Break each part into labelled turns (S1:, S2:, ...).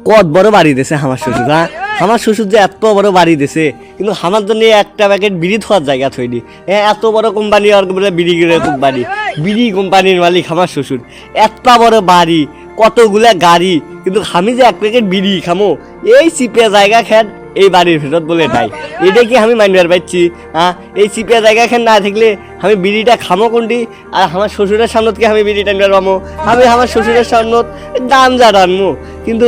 S1: কত বড় বাড়ি দিয়েছে আমার শ্বশুর। হ্যাঁ, আমার শ্বশুর যে এত বড় বাড়ি দিয়েছে, কিন্তু আমার জন্য একটা প্যাকেট বিড়ি থোয়ার জায়গা থইনি। হ্যাঁ, এত বড় কোম্পানি আর বলে বিড়ি কোম্পানি, বিড়ি কোম্পানির মালিক আমার শ্বশুর। এত বড় বাড়ি, কতগুলা গাড়ি, কিন্তু আমি যে এক প্যাকেট বিড়ি খামো এই চিপিয়া জায়গা খেন এই বাড়ির ভেতর বলে নাই। এটা কি আমি মানবার পাচ্ছি? হ্যাঁ, এই চিপিয়া জায়গা খেন না থাকলে আমি বিড়িটা খামো কোনটি? আর আমার শ্বশুরের সামনতকে আমি বিড়ি টানবার পামো? আমি আমার শ্বশুরের সামনত গাঞ্জা টানবো। কিন্তু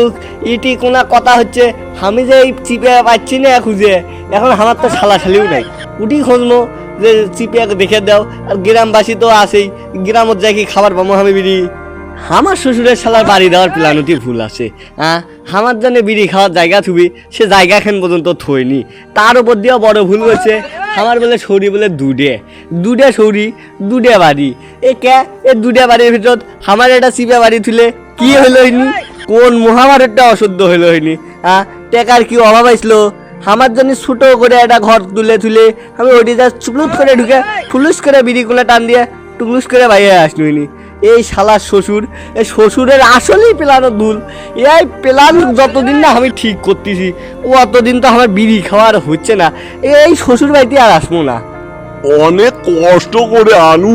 S1: এটি কোনো কথা হচ্ছে, আমি যে এই চিপিয়া পাচ্ছি না খুঁজে, এখন আমার তো শালাশালিও নাই। উঠি খুঁজবো যে চিপিয়াকে দেখে দাও। আর গ্রামবাসী তো আছেই, গ্রামত যাই কি খাবার পাবো আমি বিড়ি? আমার শ্বশুরের শালার বাড়ি দেওয়ার প্ল্যানটি ভুল আছে। আমার জন্য বিড়ি খাওয়ার জায়গা থুবি, সে জায়গা খান পর্যন্ত থইনি। তার উপর দিয়েও বড় ভুল হয়েছে, আমার বলে সৌরি বলে দুডে সৌরি দুডে বাড়ি। এ কে এ দুডে বাড়ির ভিতর আমার একটা চিপা বাড়ি তুলে কি হইল হইনি? কোন মহাভারতটা অশুদ্ধ হইল হইনি? টেকার কি অভাব আসলো? আমার জন্য ছোটো করে একটা ঘর তুলে আমি ওইটি যা চুপলুস করে ঢুকে ফুলুস করে বিড়ি কোলা টান দিয়ে টুকলুস করে বাইরে আসলইনি। এই শালার শ্বশুর, এই শ্বশুরের আসলেই প্ল্যানের ভুল। এই প্ল্যান যতদিন না আমি ঠিক করতেছি, অতদিন তো আমার বিড়ি খাওয়ার হচ্ছে না। এই শ্বশুর বাড়িতে আর আসবো না।
S2: অনেক কষ্ট করে আনু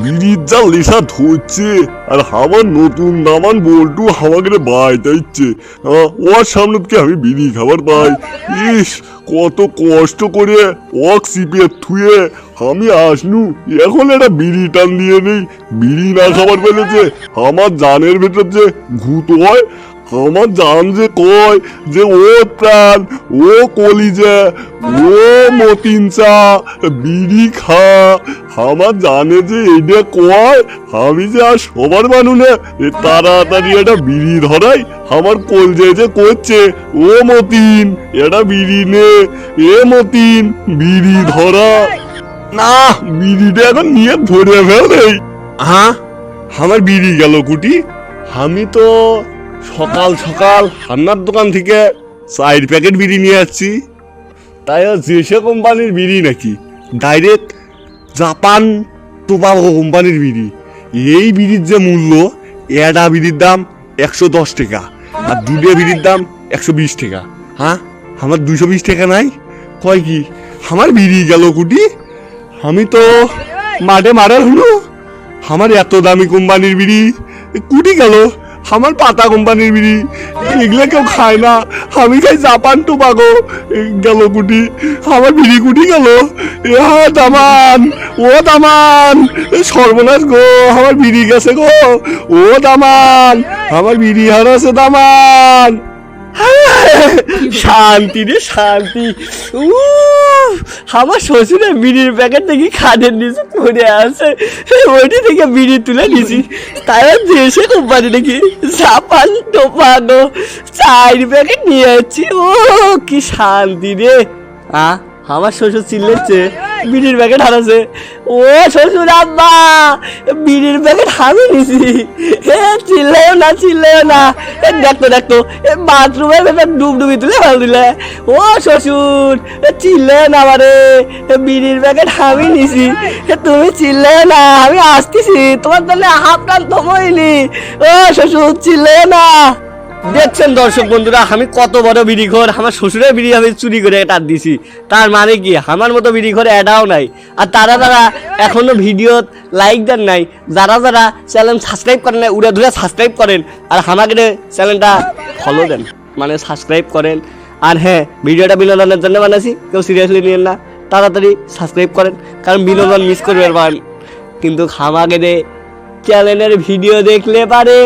S2: বিড়ির যা লেসা ধরছে, আর আমার নতুন দামান বল্টু আমাকে বাইতে ইচ্ছে। ওর সামনে থেকে আমি বিড়ি খাবার পাই। ইস, কত কষ্ট করে ওক সিপিয়ে থুয়ে আমি আসনু, এখন একটা বিড়ি টান দিয়ে নেই। বিড়ি না খাবার পেলেছে আমার জানের ভেতর যে ভূত হয়। আমার জান যে কয় যে ও প্রাণ, ও কলিজা, ও মতিনচা বিড়ি খা। আমার জানে যে এইটা কয়, আমি যে আর সবার মানু না, তাড়াতাড়ি একটা বিড়ি ধরাই। আমার কলজে যে করছে, ও মতিন এটা বিড়ি নে, এ মতিন বিড়ি ধরা। না, বিড়িটা এখন নিয়ে ধরে ফেলে। আমার বিড়ি গেল কুটি। আমি তো সকাল সকাল হান্নার দোকান থেকে 4 প্যাকেট বিড়ি নিয়ে আসছি। তাই জেসে কোম্পানির বিড়ি নাকি, ডাইরেক্ট জাপান টোবাকো কোম্পানির বিড়ি। এই বিড়ির যে মূল্য, একটা বিড়ির দাম 110 টাকা, আর দুটো বিড়ির দাম 120 টাকা। আমার 220 টাকা নাই? কয় কি আমার বিড়ি গেল কুটি? আমি তো মাঠে মারার হলো। আমার এত দামি কোম্পানির বিড়ি কুটি গেল? আমার পাতা কোম্পানির বিড়ি এগুলো কেউ খায় না, আমি খাই জাপান টোবাকো। গেল কুটি আমার বিড়ি কুটি গেল? দামান, ও দামান, সর্বনাশ গো, আমার বিড়ি গেছে গো। ও দামান, আমার বিড়ি হারাছে দামান। শান্তি রে শান্তি। আমার শ্বশুরের বিড়ির প্যাকেট থেকে খাদের নিচে পড়ে আছে, ওইটি থেকে বিড়ি তুলে নিছি। তাই দেশে কোম্পানি নাকি জাপান টোবাকো 4 প্যাকেট নিয়ে যাচ্ছি। ও কি শান্তি রে। আমার শ্বশুর চিল্লেছে বিড়ির প্যাকেট হারাছে। ও শ্বশুর আব্বা, বিড়ির প্যাকেট আমি নিছি। চিল্লেও না। দেখতো বাথরুমের ভেতর ডুবডুবি তুলে ফেল দিলে। ও শ্বশুর চিল্লে না, আমারে বিড়ির প্যাকেট আমি নিছি। তুমি চিল্লে না, আমি আসতেছি তোমার জন্য হাফটান থমইনি। ও শ্বশুর চিল্লে না। দেখছেন দর্শক বন্ধুরা, আমি কত বড় বিড়িঘর। আমার শ্বশুরের বিড়ি আমি চুরি করে টান দিছি। তার মানে কি আমার মতো বিড়িঘর এটাও নাই। আর তারা এখনো ভিডিও লাইক দেন নাই, যারা চ্যানেল সাবস্ক্রাইব করেন নাই, উড়ে ধরে সাবস্ক্রাইব করেন। আর আমাকে চ্যানেলটা ফলো দেন, মানে সাবস্ক্রাইব করেন। আর হ্যাঁ, ভিডিওটা বিনোদনের জন্য বানাইছি, কেউ সিরিয়াসলি নিয়েন না। তাড়াতাড়ি সাবস্ক্রাইব করেন, কারণ বিনোদন মিস করবেন পারেন। কিন্তু আমাকে চ্যানেলের ভিডিও দেখলে পারে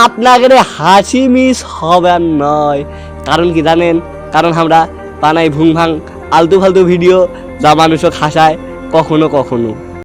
S2: আপনাদের হাসি মিস হবে নয়। কারণ কি জানেন? কারণ আমরা বানাই ভুং ভাং আলতু ফালতু ভিডিও, যা মানুষও হাসায় কখনো কখনো।